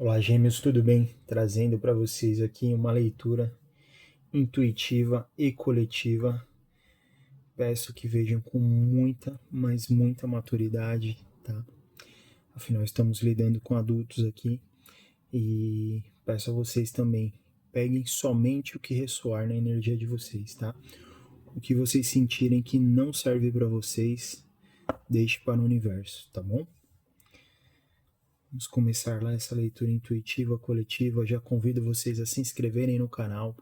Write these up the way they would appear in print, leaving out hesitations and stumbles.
Olá, gêmeos, tudo bem? Trazendo para vocês aqui uma leitura intuitiva e coletiva. Peço que vejam com muita, mas muita maturidade, tá? Afinal, estamos lidando com adultos aqui e peço a vocês também, peguem somente o que ressoar na energia de vocês, tá? O que vocês sentirem que não serve para vocês, deixe para o universo, tá bom? Vamos começar lá essa leitura intuitiva coletiva. Já convido vocês a se inscreverem no canal,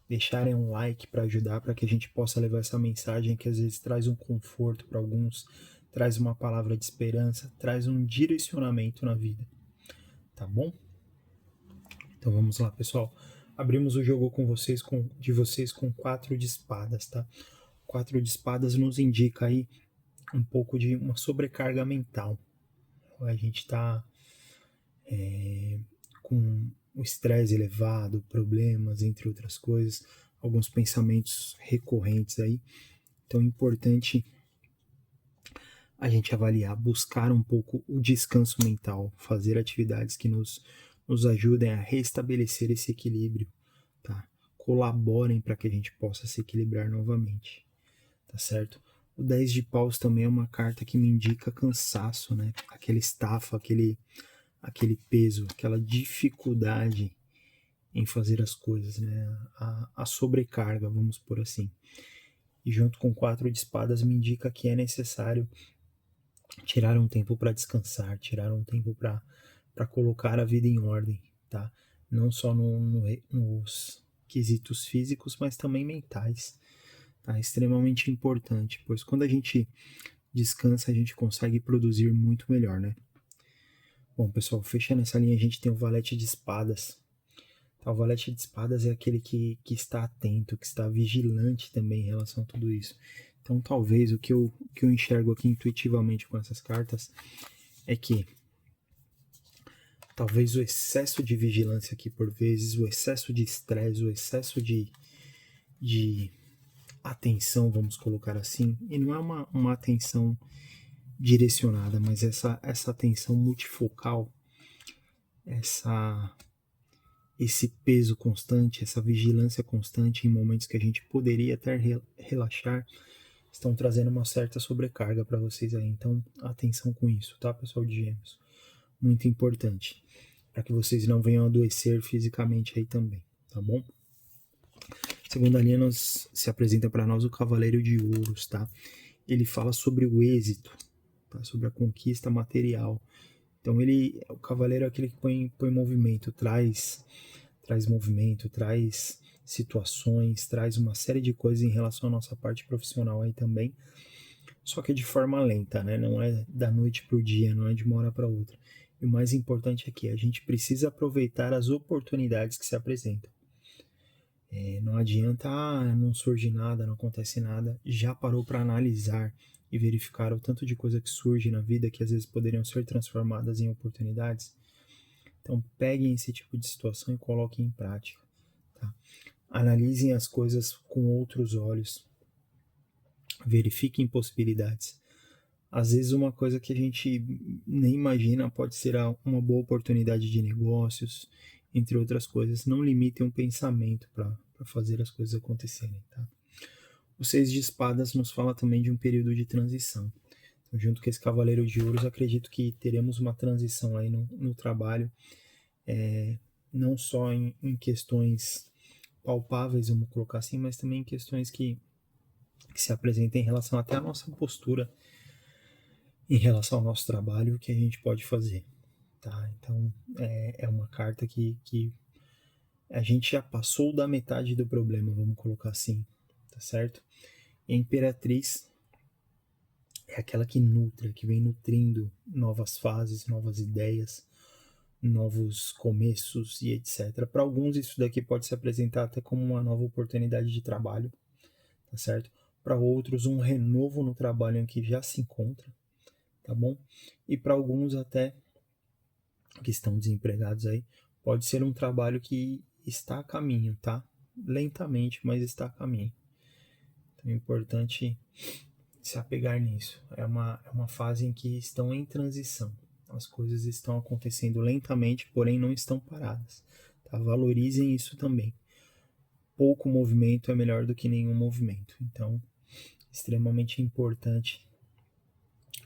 deixarem um like para ajudar, para que a gente possa levar essa mensagem que às vezes traz um conforto para alguns, traz uma palavra de esperança, traz um direcionamento na vida, tá bom? Então vamos lá, pessoal. Abrimos o jogo de vocês com 4 de espadas, tá? 4 de espadas nos indica aí um pouco de uma sobrecarga mental. A gente tá com o estresse elevado, problemas, entre outras coisas, alguns pensamentos recorrentes aí. Então é importante a gente avaliar, buscar um pouco o descanso mental, fazer atividades que nos ajudem a restabelecer esse equilíbrio, tá? Colaborem para que a gente possa se equilibrar novamente, tá certo? O 10 de paus também é uma carta que me indica cansaço, né? Aquela estafa, aquele peso, aquela dificuldade em fazer as coisas, né? A sobrecarga, vamos por assim. E junto com 4 de espadas me indica que é necessário tirar um tempo para descansar, tirar um tempo para colocar a vida em ordem, tá? Não só nos quesitos físicos, mas também mentais. Tá? É extremamente importante, pois quando a gente descansa, a gente consegue produzir muito melhor, né? Bom, pessoal, fechando essa linha, a gente tem o valete de espadas. Tá? O valete de espadas é aquele que está atento, que está vigilante também em relação a tudo isso. Então, talvez o que eu enxergo aqui intuitivamente com essas cartas é que talvez o excesso de vigilância aqui por vezes, o excesso de estresse, o excesso de atenção, vamos colocar assim, e não é uma atenção direcionada, mas essa atenção multifocal, essa esse peso constante, essa vigilância constante em momentos que a gente poderia até relaxar, estão trazendo uma certa sobrecarga para vocês aí. Então, atenção com isso, tá, pessoal de Gêmeos? Muito importante, para que vocês não venham adoecer fisicamente aí também, tá bom? Segunda linha se apresenta para nós o Cavaleiro de Ouros, tá? Ele fala sobre o êxito, tá? Sobre a conquista material. Então o Cavaleiro é aquele que põe movimento, traz movimento, traz situações, traz uma série de coisas em relação à nossa parte profissional aí também. Só que é de forma lenta, né? Não é da noite para o dia, não é de uma hora para outra. E o mais importante é que a gente precisa aproveitar as oportunidades que se apresentam. Não adianta, não surge nada, não acontece nada. Já parou para analisar e verificar o tanto de coisa que surge na vida que às vezes poderiam ser transformadas em oportunidades? Então peguem esse tipo de situação e coloquem em prática. Tá? Analisem as coisas com outros olhos. Verifiquem possibilidades. Às vezes uma coisa que a gente nem imagina pode ser uma boa oportunidade de negócios, entre outras coisas. Não limitem um pensamento para fazer as coisas acontecerem. Tá? O 6 de espadas nos fala também de um período de transição. Então, junto com esse cavaleiro de ouros, acredito que teremos uma transição aí no trabalho, não só em questões palpáveis, vamos colocar assim, mas também em questões que se apresentam em relação até à nossa postura em relação ao nosso trabalho, o que a gente pode fazer. Tá? Então, é uma carta que a gente já passou da metade do problema, vamos colocar assim, tá certo? E a Imperatriz é aquela que nutre, que vem nutrindo novas fases, novas ideias, novos começos e etc. Para alguns isso daqui pode se apresentar até como uma nova oportunidade de trabalho, tá certo? Para outros um renovo no trabalho em que já se encontra, tá bom? E para alguns até que estão desempregados aí, pode ser um trabalho que está a caminho, tá? Lentamente, mas está a caminho. Então é importante se apegar nisso. É uma fase em que estão em transição, As coisas estão acontecendo lentamente, porém não estão paradas. Tá? Valorizem isso também. Pouco movimento é melhor do que nenhum movimento. Então, extremamente importante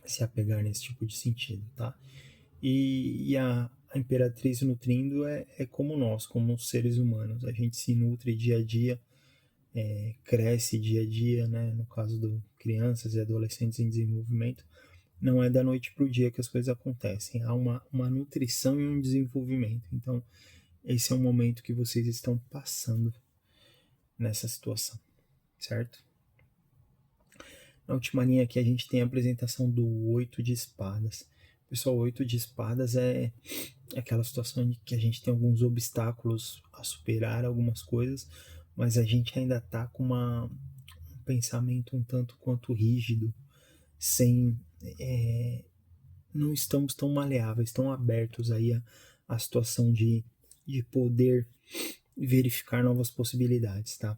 se apegar nesse tipo de sentido, tá? E a imperatriz nutrindo é como nós, como seres humanos. A gente se nutre dia a dia, cresce dia a dia, né? No caso de crianças e adolescentes em desenvolvimento, não é da noite para o dia que as coisas acontecem. Há uma nutrição e um desenvolvimento. Então, esse é o momento que vocês estão passando nessa situação, certo? Na última linha aqui a gente tem a apresentação do 8 de espadas. Pessoal, o 8 de espadas é aquela situação em que a gente tem alguns obstáculos a superar, algumas coisas, mas a gente ainda está com um pensamento um tanto quanto rígido, sem não estamos tão maleáveis, tão abertos aí a situação de poder verificar novas possibilidades, tá?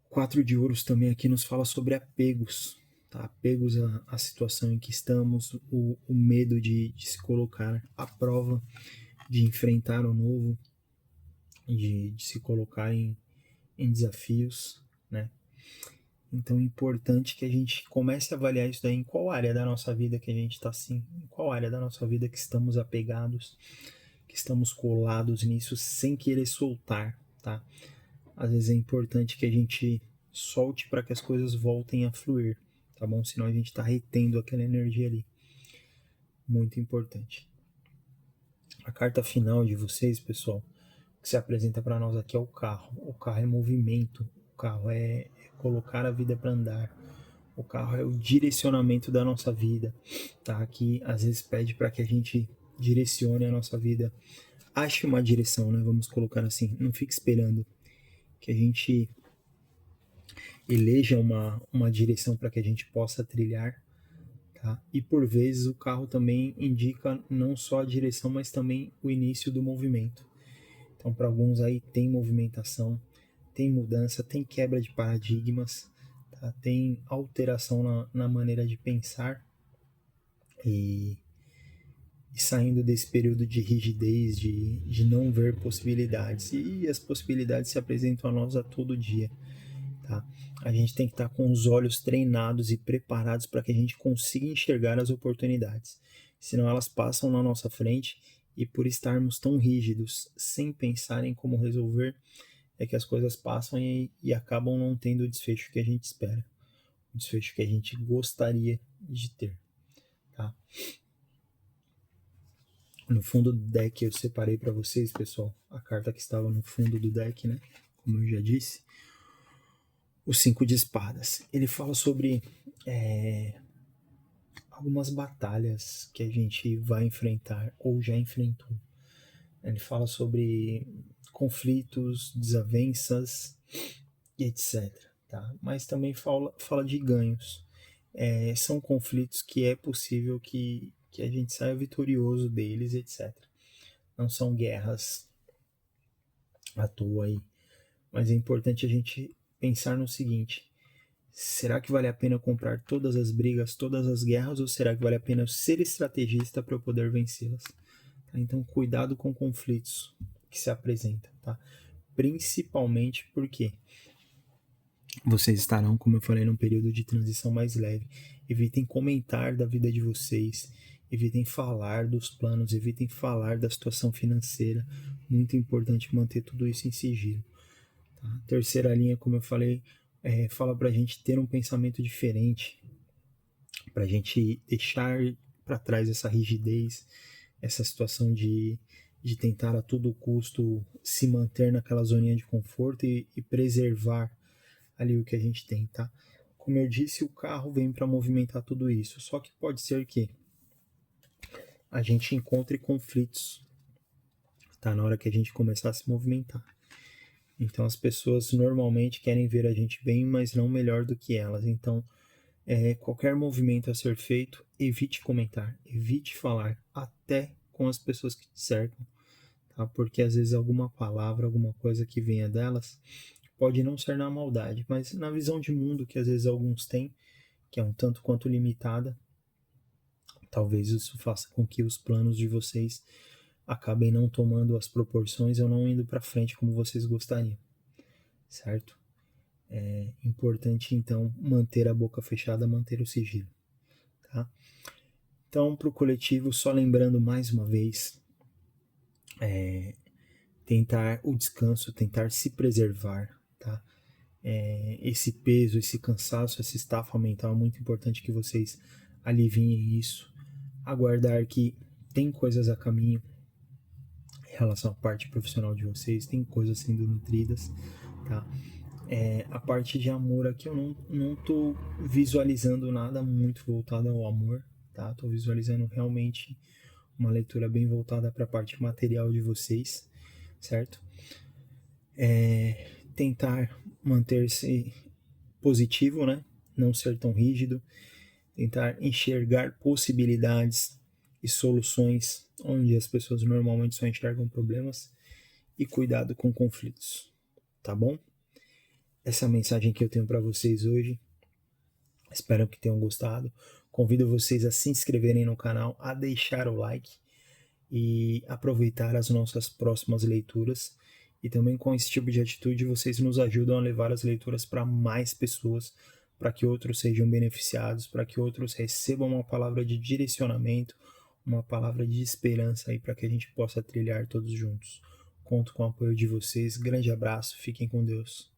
4 de ouros também aqui nos fala sobre apegos, tá? Apegos à situação em que estamos, o medo de se colocar à prova, de enfrentar o novo, de se colocar em desafios, né? Então é importante que a gente comece a avaliar isso daí, em qual área da nossa vida que a gente está assim, em qual área da nossa vida que estamos apegados, que estamos colados nisso sem querer soltar, tá? Às vezes é importante que a gente solte para que as coisas voltem a fluir, tá bom? Senão a gente está retendo aquela energia ali. Muito importante. A carta final de vocês, pessoal, que se apresenta para nós aqui é o carro. O carro é movimento, o carro é colocar a vida para andar. O carro é o direcionamento da nossa vida, tá? Aqui às vezes pede para que a gente direcione a nossa vida. Ache uma direção, né? Vamos colocar assim. Não fique esperando que a gente eleja uma direção para que a gente possa trilhar, tá? E por vezes o carro também indica não só a direção, mas também o início do movimento. Então, para alguns aí tem movimentação, tem mudança, tem quebra de paradigmas, tá? Tem alteração na maneira de pensar e saindo desse período de rigidez, de não ver possibilidades. E as possibilidades se apresentam a nós a todo dia. Tá? A gente tem que estar com os olhos treinados e preparados para que a gente consiga enxergar as oportunidades. Senão elas passam na nossa frente e por estarmos tão rígidos, sem pensar em como resolver, é que as coisas passam e acabam não tendo o desfecho que a gente espera. O desfecho que a gente gostaria de ter. Tá? No fundo do deck eu separei para vocês, pessoal, a carta que estava no fundo do deck, né? Como eu já disse. O 5 de espadas. Ele fala sobre algumas batalhas que a gente vai enfrentar ou já enfrentou. Ele fala sobre conflitos, desavenças e etc. Tá? Mas também fala de ganhos. São conflitos que é possível que a gente saia vitorioso deles, etc. Não são guerras à toa aí. Mas é importante a gente pensar no seguinte: será que vale a pena comprar todas as brigas, todas as guerras, ou será que vale a pena ser estrategista para eu poder vencê-las? Tá? Então, cuidado com conflitos que se apresentam, tá? Principalmente porque vocês estarão, como eu falei, num período de transição mais leve. Evitem comentar da vida de vocês, evitem falar dos planos, evitem falar da situação financeira. Muito importante manter tudo isso em sigilo. Tá? Terceira linha, como eu falei, fala para a gente ter um pensamento diferente, para a gente deixar para trás essa rigidez, essa situação de tentar a todo custo se manter naquela zoninha de conforto e preservar ali o que a gente tem, tá? Como eu disse, o carro vem para movimentar tudo isso, só que pode ser que a gente encontre conflitos, tá? Na hora que a gente começar a se movimentar. Então as pessoas normalmente querem ver a gente bem, mas não melhor do que elas. Então, qualquer movimento a ser feito, evite comentar, evite falar, até com as pessoas que te cercam, tá? Porque às vezes alguma palavra, alguma coisa que venha delas, pode não ser na maldade, mas na visão de mundo que às vezes alguns têm, que é um tanto quanto limitada, Talvez isso faça com que os planos de vocês acabem não tomando as proporções ou não indo para frente como vocês gostariam, certo? É importante, então, manter a boca fechada, manter o sigilo, tá? Então, para o coletivo, só lembrando mais uma vez, tentar o descanso, tentar se preservar, tá? Esse peso, esse cansaço, essa estafa mental, é muito importante que vocês aliviem isso. Aguardar que tem coisas a caminho em relação à parte profissional de vocês, tem coisas sendo nutridas, tá? A parte de amor aqui eu não tô visualizando nada muito voltado ao amor, tá? Tô visualizando realmente uma leitura bem voltada para a parte material de vocês, certo? Tentar manter-se positivo, né? Não ser tão rígido, tentar enxergar possibilidades e soluções onde as pessoas normalmente só enxergam problemas e cuidado com conflitos, tá bom? Essa é a mensagem que eu tenho para vocês hoje. Espero que tenham gostado. Convido vocês a se inscreverem no canal, a deixar o like e aproveitar as nossas próximas leituras. E também com esse tipo de atitude vocês nos ajudam a levar as leituras para mais pessoas, para que outros sejam beneficiados, para que outros recebam uma palavra de direcionamento, uma palavra de esperança aí para que a gente possa trilhar todos juntos. Conto com o apoio de vocês. Grande abraço, fiquem com Deus.